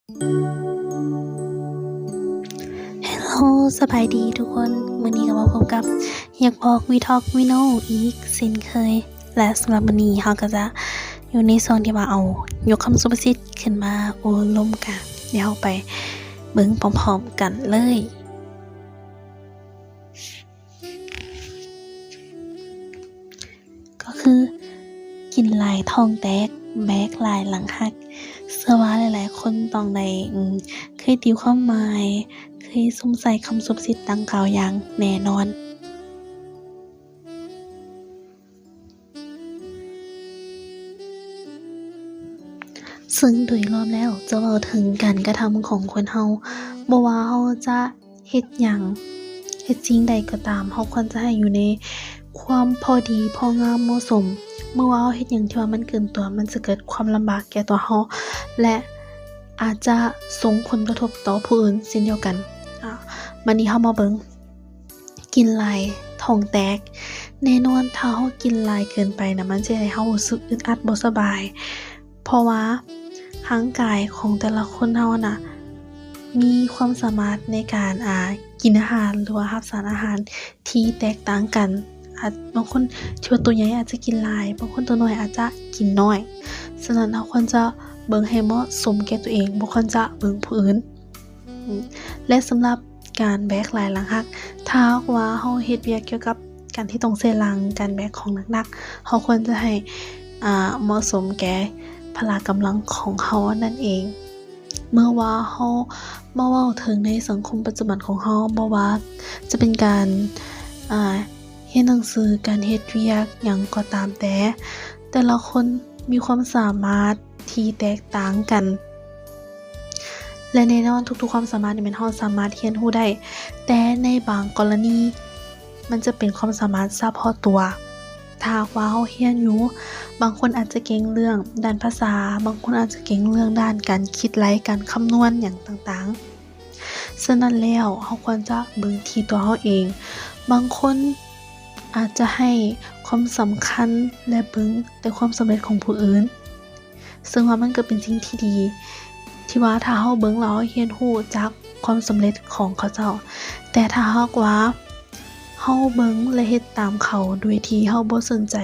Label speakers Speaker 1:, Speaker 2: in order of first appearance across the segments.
Speaker 1: ฮัลโหลสบายดีทุกคนมื้อนี้ก็มาพบกับเฮียกพอกวีทอล์กวีโนอีกเช่นเคย และสำหรับมื้อนี้เราก็จะอยู่ในช่วงที่ว่าเอายกคำสุภาษิตขึ้นมาโอ้ลมกันเดี๋ยวเราไปเบิ่งพร้อมๆกันเลยก็คือกินหลายท้องแตกแบกหลายหลังหักเชื่อว่าหลายๆคนต้องได้เคยติวความหมายเคยสงสัยคำสุภาษิตดังกล่าวอย่างแน่นอนซึ่งโดยรวมแล้วจะเว้าถึงการกระทำของคนเราบ่ว่าเราจะเฮ็ดหยังเฮ็ดสิ่งใดก็ตามเราควรจะให้อยู่ในความพอดีพองามเหมาะสมเมื่อว่าเราเฮ็ดหยังที่ว่ามันเกินตัวมันจะเกิดความลำบากแก่ตัวเราและอาจจะส่งผลกระทบต่อผู้อื่นเช่นเดียวกันบัดนี้เรามาเบิ่งกินหลายท้องแตกแน่นอนถ้าเรากินหลายเกินไปน่ะมันจะเฮ็ดให้เรารู้สึกอึดอัดบ่สบายเพราะว่าร่างกายของแต่ละคนเราน่ะมีความสามารถในการกินอาหารหรือว่ารับสารอาหารที่แตกต่างกันบางคนที่ว่าตัวใหญ่อาจจะกินหลายบางคนตัวน้อยอาจจะกินน้อยฉะนั้นเราควรจะเบิ่งให้เหมาะสมแก่ตัวเองบ่ควรจะเบิ่งผู้อื่นและสำหรับการแบกหลายหลังหักถ้าหากว่าเราเฮ็ดเวียกเกี่ยวกับการที่ต้องใช้หลังการแบกของหนักๆเราควรจะให้เหมาะสมแก่พละกำลังของเรานั่นเองเมื่อว่าเรามาเว้าถึงในสังคมปัจจุบันของเราบ่ว่าจะเป็นการเรียนหนังสือการเฮ็ดเวียกหยังก็ตามแต่ละคนมีความสามารถที่แตกต่างกันและแน่นอนทุกๆความสามารถนี่แม่นเราสามารถเรียนรู้ได้แต่ในบางกรณีมันจะเป็นความสามารถเฉพาะตัวถ้าหากว่าเราเรียนอยู่บางคนอาจจะเก่งเรื่องด้านภาษาบางคนอาจจะเก่งเรื่องด้านการคิดไลการคำนวณหยังต่างๆฉะนั้นแล้วเราควรจะเบิ่งที่ตัวเราเองบางคนอาจจะให้ความสำคัญและเบิ่งแต่ความสำเร็จของผู้อื่นซึ่งว่ามันก็เป็นสิ่งที่ดีที่ว่าถ้าเราเบิ่งแล้วเรียนรู้จากความสำเร็จของเขาเจ้าแต่ถ้าหากว่าเราเบิ่งและเฮ็ดตามเขาโดยที่เราบ่สนใจ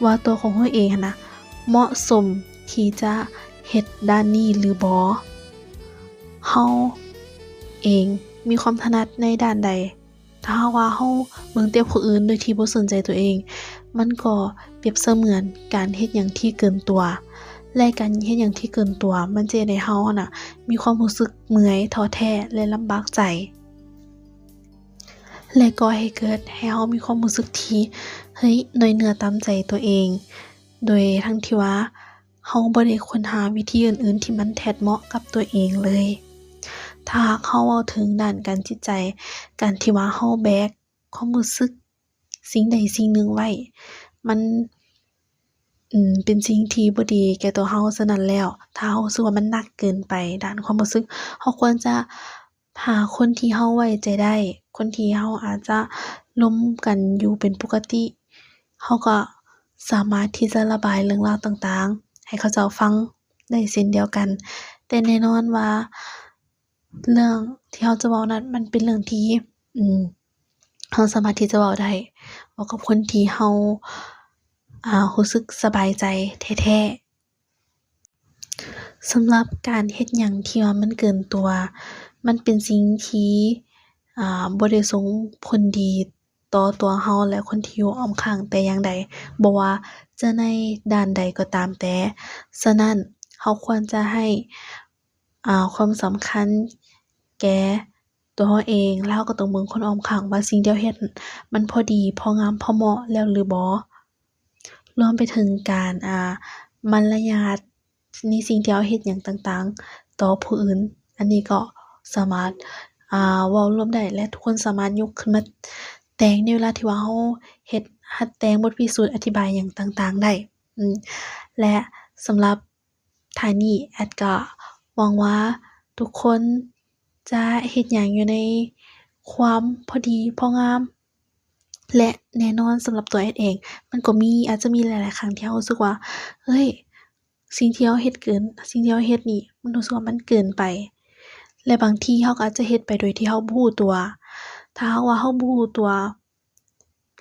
Speaker 1: ว่าตัวของเราเองน่ะเหมาะสมที่จะเฮ็ดด้านนี้หรือบ่เราเองมีความถนัดในด้านใดถ้าหากว่าเราเบิ่งแต่ผู้อื่นโดยที่บ่สนใจตัวเองมันก็เปรียบเสมือนการเฮ็ดหยังที่เกินตัวและการเฮ็ดหยังที่เกินตัวมันจะเฮ็ดให้เราน่ะมีความรู้สึกเมื่อยท้อแท้และลำบากใจและก่อให้เกิดให้เรามีความรู้สึกที่น้อยเนื้อต่ำใจตัวเองโดยทั้งที่ว่าเราบ่ได้ค้นหาวิธีอื่นๆที่มันแทดเหมาะกับตัวเองเลยถ้าหากเราเว้าถึงด้านการจิตใจการที่ว่าเราแบกความรู้สึกสิ่งใดสิ่งหนึ่งไว้มันเป็นสิ่งที่บ่ดีแก่ตัวเราฉะนั้นแล้วถ้าเรารู้สึกว่ามันหนักเกินไปด้านความรู้สึกเราควรจะหาคนที่เราไว้ใจได้คนที่เราอาจจะร่วมกันอยู่เป็นปกติเราก็สามารถที่จะระบายเรื่องราวต่างๆให้เขาเจ้าฟังได้เช่นเดียวกันแต่แน่นอนว่าเรื่องที่เราจะเว้านั้นมันเป็นเรื่องที่เราสามารถที่จะเว้าได้เว้ากับคนที่เรารู้สึกสบายใจแท้ๆสำหรับการเฮ็ดหยังที่ว่ามันเกินตัวมันเป็นสิ่งที่บ่ได้ส่งผลดีต่อตัวเราและคนที่อยู่อ้อมข้างแต่อย่างใดบ่ว่าจะในด้านใดก็ตามแต่ฉะนั้นเราควรจะให้ความสำคัญแก่ตัวเราเองแล้วเราก็ต้องเบิ่งคนอ้อมข้างว่าสิ่งที่เราเฮ็ดมันพอดีพองามพอเหมาะแล้วหรือบ่รวมไปถึงการมารยาทในสิ่งที่เราเฮ็ดหยังต่างๆต่อผู้อื่นอันนี้ก็สามารถเว้ารวมได้และทุกคนสามารถยกขึ้นมาแต่งในเวลาที่ว่าเราเฮ็ดหัดแต่งบทพิสูจน์อธิบายหยังต่างๆได้และสำหรับท้ายนี้แอดก็หวังว่าทุกคนจะเฮ็ดหยังอยู่ในความพอดีพองามและแน่นอนสำหรับตัวแอดเองมันก็อาจจะมีหลายๆครั้งที่เรารู้สึกว่าสิ่งที่เราเฮ็ดนี่ มันรู้สึกว่ามันเกินไป และบางทีเราก็อาจจะเฮ็ดไปโดยที่เราบ่รู้ตัว ถ้าหากว่าเราบ่รู้ตัว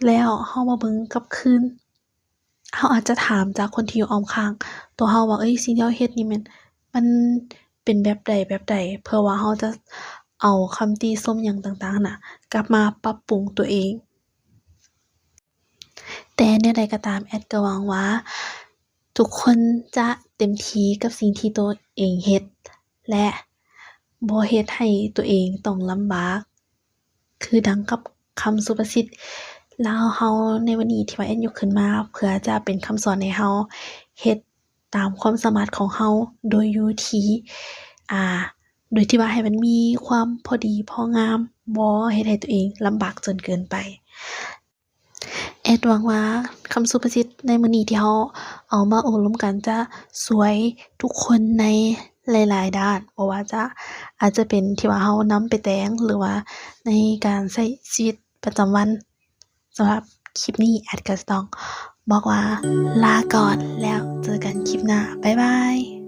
Speaker 1: แล้วเรามาเบิ่งกลับคืน เราอาจจะถามจากคนที่อยู่อ้อมข้างตัวเราว่า สิ่งที่เราเฮ็ดนี่มันเป็นแบบใด เพื่อว่าเราจะเอาคำติชมหยังต่างๆน่ะ กลับมาปรับปรุงตัวเอง แต่แนวใดก็ตามแอดก็หวังว่า ทุกคนจะเต็มที่กับสิ่งที่ตัวเองเฮ็ด และบ่เฮ็ดให้ตัวเองต้องลำบาก คือดังกับคำสุภาษิตลาวเราในวันนี้ที่ว่าแอดยกขึ้นมา เพื่อจะเป็นคำสอนให้เราเฮ็ดตามความสามารถของเรา โดยอยู่ที่โดยที่ว่าให้มันมีความพอดีพองาม บ่เฮ็ดให้ตัวเองลำบากจนเกินไป แอดหวังว่าคำสุภาษิตในมื้อนี้ที่เราเอามาอบรมกันจะช่วยทุกคนในหลายๆด้าน บ่ว่าจะอาจจะเป็นที่ว่าเรานำไปแต่ง หรือว่าในการใช้ชีวิตประจำวัน สำหรับคลิปนี้แอดก็จะต้องบอกว่าลาก่อน แล้วเจอกันคลิปหน้า บ๊ายบาย